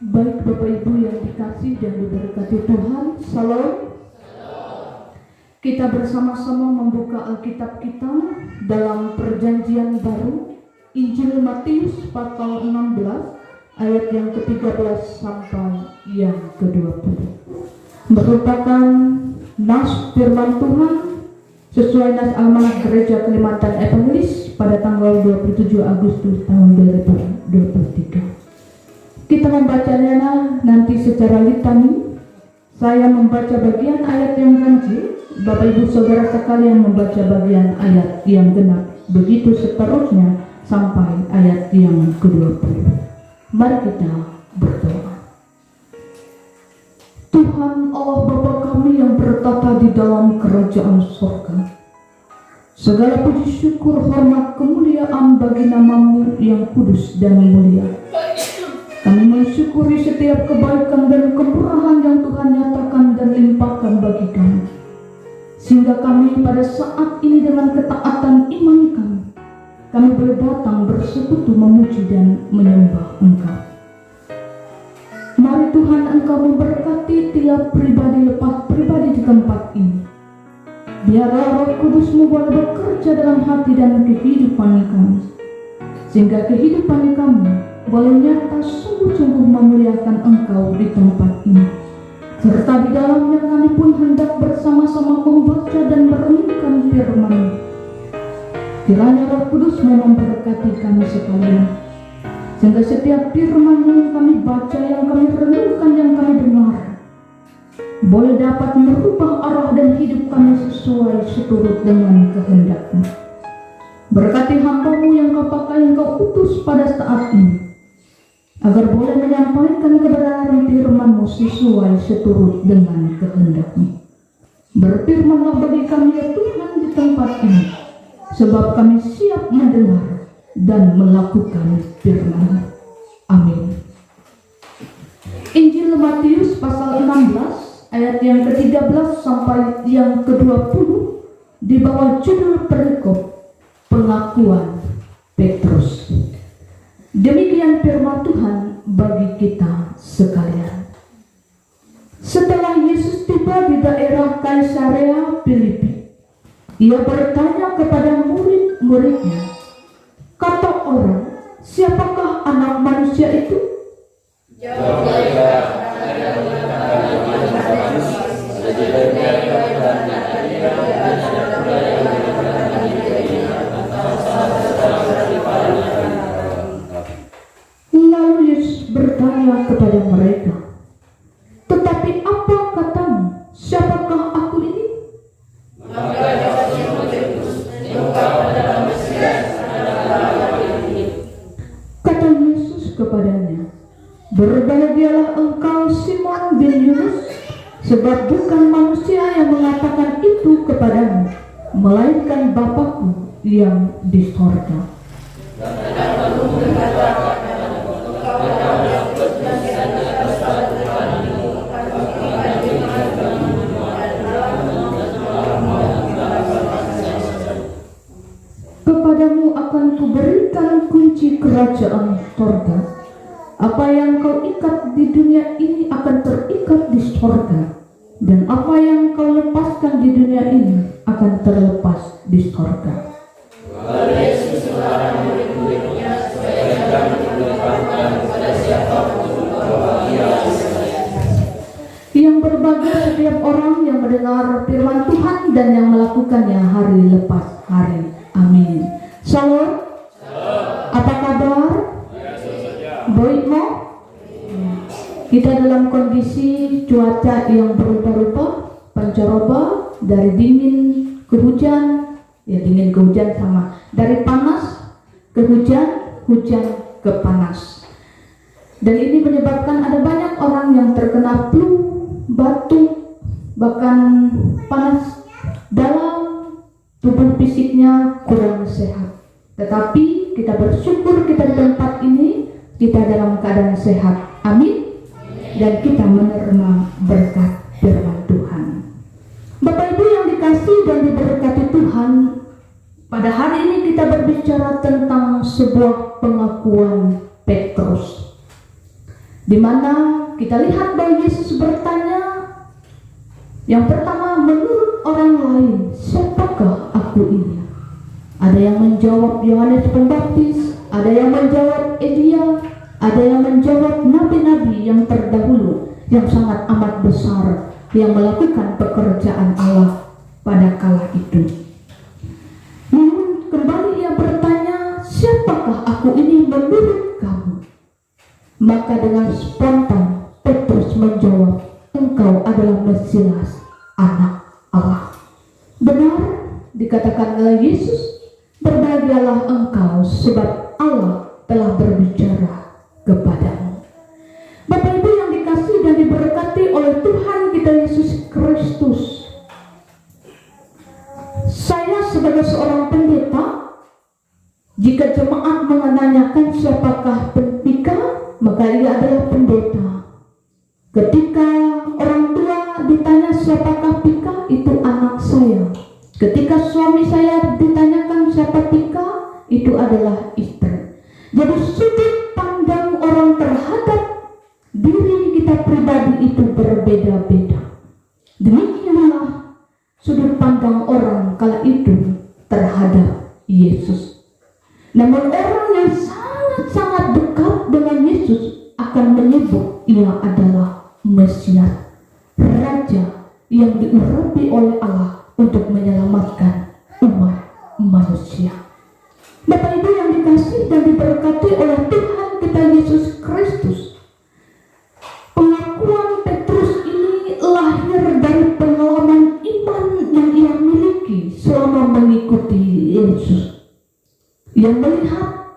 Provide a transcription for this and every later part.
Baik Bapak Ibu yang dikasih dan diberkati Tuhan, Salam. Kita bersama-sama membuka Alkitab kita dalam Perjanjian Baru, Injil Matius pasal 16 ayat yang ke-13 sampai yang ke-20. Merupakan nas firman Tuhan sesuai nas Almanak Gereja Kalimantan Evangelis pada tanggal 27 Agustus tahun 2023. Kita membacanya nanti secara litani. Saya membaca bagian ayat yang ganjil, Bapak Ibu Saudara sekalian membaca bagian ayat yang genap. Begitu seterusnya sampai ayat yang ke-20. Mari kita berdoa. Tuhan Allah Bapa kami yang bertata di dalam kerajaan surga, segala puji syukur, hormat, kemuliaan bagi nama-Mu yang kudus dan mulia. Kami mensyukuri setiap kebaikan dan kemurahan yang Tuhan nyatakan dan limpahkan bagi kami, sehingga kami pada saat ini dengan ketaatan iman kami boleh datang bersekutu memuji dan menyembah Engkau. Mari Tuhan Engkau memberkati tiap pribadi lepas pribadi di tempat ini. Biarlah Roh Kudus-Mu boleh bekerja dalam hati dan kehidupan kami, sehingga kehidupan kami boleh nyata sungguh-sungguh memuliakan Engkau di tempat ini. Serta di dalamnya kami pun hendak bersama-sama membaca dan merenungkan firman-Mu. Kiranya Roh Kudus-Mu memberkati kami sekalian, sehingga setiap firman-Mu yang kami baca, yang kami renungkan, yang kami dengar, boleh dapat merubah arah dan hidup kami sesuai seturut dengan kehendak-Mu. Berkati hamba-Mu yang Kau pakai, yang Kau utus pada saat ini, agar boleh menyampaikan kebenaran firman-Mu sesuai seturut dengan kehendak-Mu. Berfirmanlah bagi kami ya Tuhan di tempat ini, sebab kami siap mendengar dan melakukan firman-Mu. Amin. Injil Matius pasal 16 ayat yang ke-13 sampai yang ke-20 di bawah judul perikop pengakuan Petrus. Demikian firman Tuhan bagi kita sekalian. Setelah Yesus tiba di daerah Kaisarea Filipi, Ia bertanya kepada murid-muridnya, "Kata orang, siapakah Anak Manusia itu?" Lalu Yesus bertanya kepada mereka, "Tetapi apa katamu? Siapakah aku ini?" Kata Yesus kepadanya, "Berbahagialah engkau Simon bin Yunus, sebab bukan manusia yang mengatakan itu kepadamu, melainkan Bapa-Ku yang di sorga. Kepadamu akan kuberikan kunci kerajaan sorga. Apa yang kau ikat di dunia ini akan terikat di sorga, dan apa yang kau lepaskan di dunia ini akan terlepas di sorga." Yang berbahagia setiap orang yang mendengar firman Tuhan dan yang melakukannya hari lepas hari. Amin. Salam. Apa kabar? Baik mo? Kita dalam kondisi cuaca yang berubah-ubah, pancaroba, dari dingin ke hujan, ya dingin ke hujan sama, dari panas ke hujan, hujan ke panas. Dan ini menyebabkan ada banyak orang yang terkena flu, batuk, bahkan panas dalam tubuh fisiknya kurang sehat. Tetapi kita bersyukur kita di tempat ini, kita dalam keadaan sehat. Amin. Dan kita menerima berkat firman Tuhan. Bapak Ibu yang dikasih dan diberkati Tuhan, pada hari ini kita berbicara tentang sebuah pengakuan Petrus. di mana kita lihat bahwa Yesus bertanya, yang pertama, menurut orang lain, siapakah aku ini? Ada yang menjawab Yohanes Pembaptis, ada yang menjawab Elia, ada yang menjawab nabi-nabi yang terdahulu yang sangat amat besar yang melakukan pekerjaan Allah pada kala itu. Namun kembali ia bertanya, siapakah aku ini menurut kamu? Maka dengan spontan Petrus menjawab, engkau adalah Mesias, anak Allah. Benar dikatakan oleh Yesus, berbahagialah engkau sebab Allah telah berbicara kepadamu. Bapak Ibu yang dikasihi dan diberkati oleh Tuhan kita Yesus Kristus, saya sebagai seorang pendeta, jika jemaat menanyakan siapakah pendeta, maka ia adalah pendeta. Ketika orang tua ditanya siapakah Pika, itu anak saya. Ketika suami saya ditanyakan siapa Pika, itu adalah istri. Jadi sudut pandang orang terhadap diri kita pribadi itu berbeda-beda. Demikianlah sudut pandang orang kala itu terhadap Yesus. Namun orang yang sangat-sangat dekat dengan Yesus akan menyebut ia adalah Mesias, Raja yang diurapi oleh Allah untuk menyelamatkan umat manusia. Bapak Ibu yang dikasihi dan diberkati oleh Tuhan kita Yesus Kristus, pengakuan Petrus ini lahir dari pengalaman iman yang ia miliki selama mengikuti Yesus. Ia melihat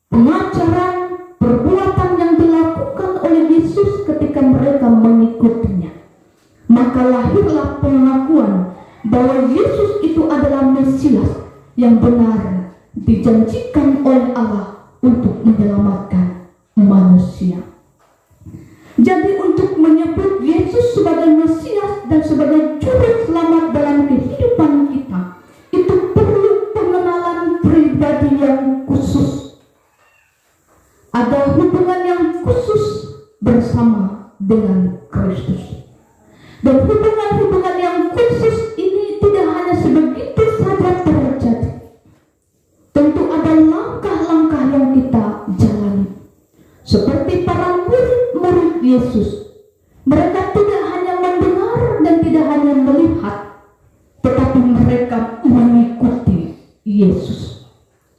pengajaran, perbuatan yang dilakukan oleh Yesus ketika mereka mengikutinya. Maka lahirlah pengakuan bahwa Yesus itu adalah Mesias yang benar dijanjikan oleh Allah untuk menyelamatkan manusia. Jadi untuk menyebut Yesus sebagai Mesias dan sebagai juru selamat dalam kehidupan kita, itu perlu pengenalan pribadi yang khusus. Ada hubungan yang khusus bersama dengan Kristus. Dan hubungan-hubungan yang khusus ini tidak hanya sebegitu saja terjadi. Tentu ada langkah-langkah yang kita jalani. Seperti para murid-murid Yesus, mereka tidak hanya mendengar dan tidak hanya melihat, tetapi mereka mengikuti Yesus.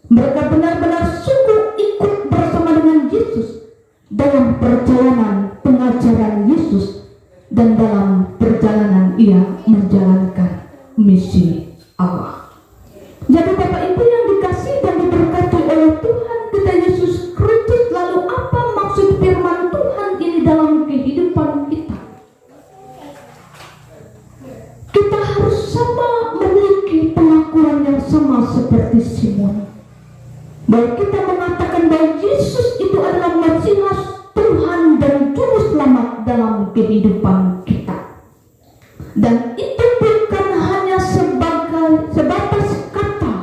Mereka benar-benar sungguh ikut bersama dengan Yesus dalam perjalanan pengajaran Yesus dan dalam perjalanan ia menjalankan misi Allah. Jadi Bapak Ibu yang dikasihi dan diberkati oleh Tuhan kita Yesus Kristus, lalu apa maksud firman Tuhan ini dalam kehidupan kita? Kita harus sama memiliki pengakuan yang sama seperti Simon, bahwa kita mengatakan bahwa Yesus itu adalah Mesias, Tuhan dan Juru Selamat dalam kehidupan kita. Dan itu bukan hanya sebatas kata,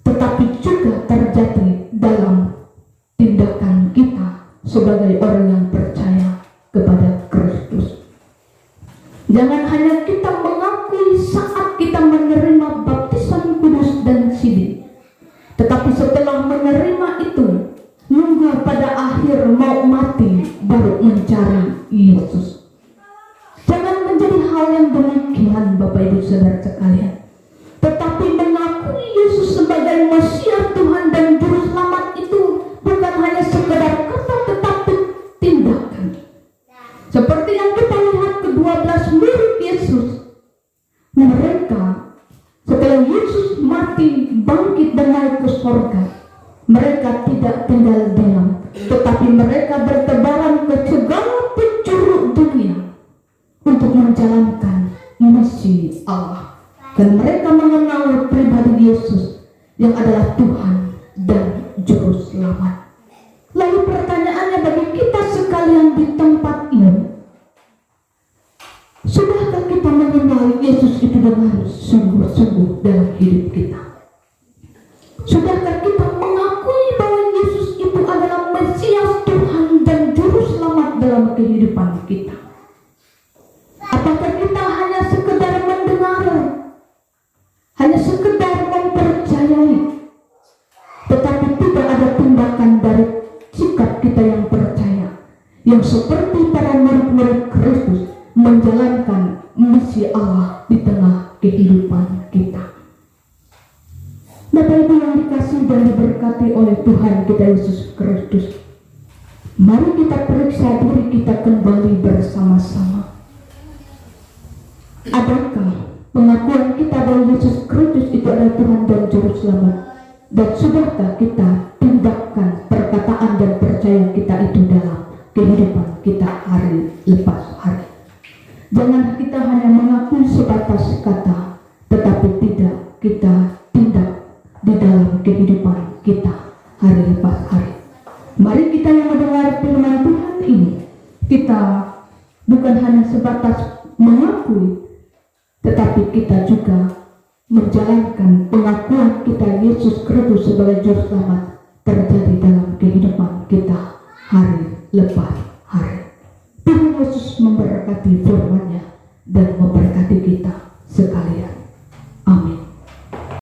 tetapi juga terjadi dalam tindakan kita sebagai orang yang percaya kepada Kristus. Jangan hanya kita mengakui saat kita menerima baptisan kudus dan sidin, tetapi setelah menerima itu, nunggu pada akhir mau mati baru mencari Yesus. Jangan menjadi hal yang demikian Bapak Ibu Saudara sekalian, tetapi mengakui Yesus sebagai Mesias, Tuhan dan Juru Selamat itu bukan hanya sekedar kata tetapi tindakan. Seperti yang kita lihat ke-12 murid Yesus, mereka setelah Yesus mati, bangkit dan naik ke surga, mereka tidak tinggal diam, tetapi mereka bertebaran ke segala penjuru dunia untuk menjalankan misi Allah. Dan mereka mengenal pribadi Yesus yang adalah Tuhan dan Juru Selamat. Lalu pertanyaannya bagi kita sekalian di tempat ini, sudahkah kita mengenal Yesus itu dengan sungguh-sungguh dalam hidup kita? Sudahkah kita mengakui bahwa Yesus itu adalah Mesias, Tuhan dan Juru Selamat seperti para murid-murid Kristus menjalankan misi Allah di tengah kehidupan kita. Bapak Ibu yang dikasihi dan diberkati oleh Tuhan kita Yesus Kristus, mari kita periksa diri kita kembali bersama-sama. Adakah pengakuan kita bahwa Yesus Kristus itu adalah Tuhan dan Juru Selamat? Dan sudahkah kita tindakan perkataan dan percaya kita itu dalam kehidupan kita hari lepas hari? Jangan kita hanya mengaku sebatas kata, tetapi tidak kita tindak di dalam kehidupan kita hari lepas hari. Mari kita yang mendengar firman Tuhan ini, kita bukan hanya sebatas mengakui, tetapi kita juga menjalankan pengakuan kita Yesus Kristus sebagai Juru Selamat terjadi dalam kehidupan kita hari lepas hari. Tuhan Yesus memberkati firman-Nya dan memberkati kita sekalian.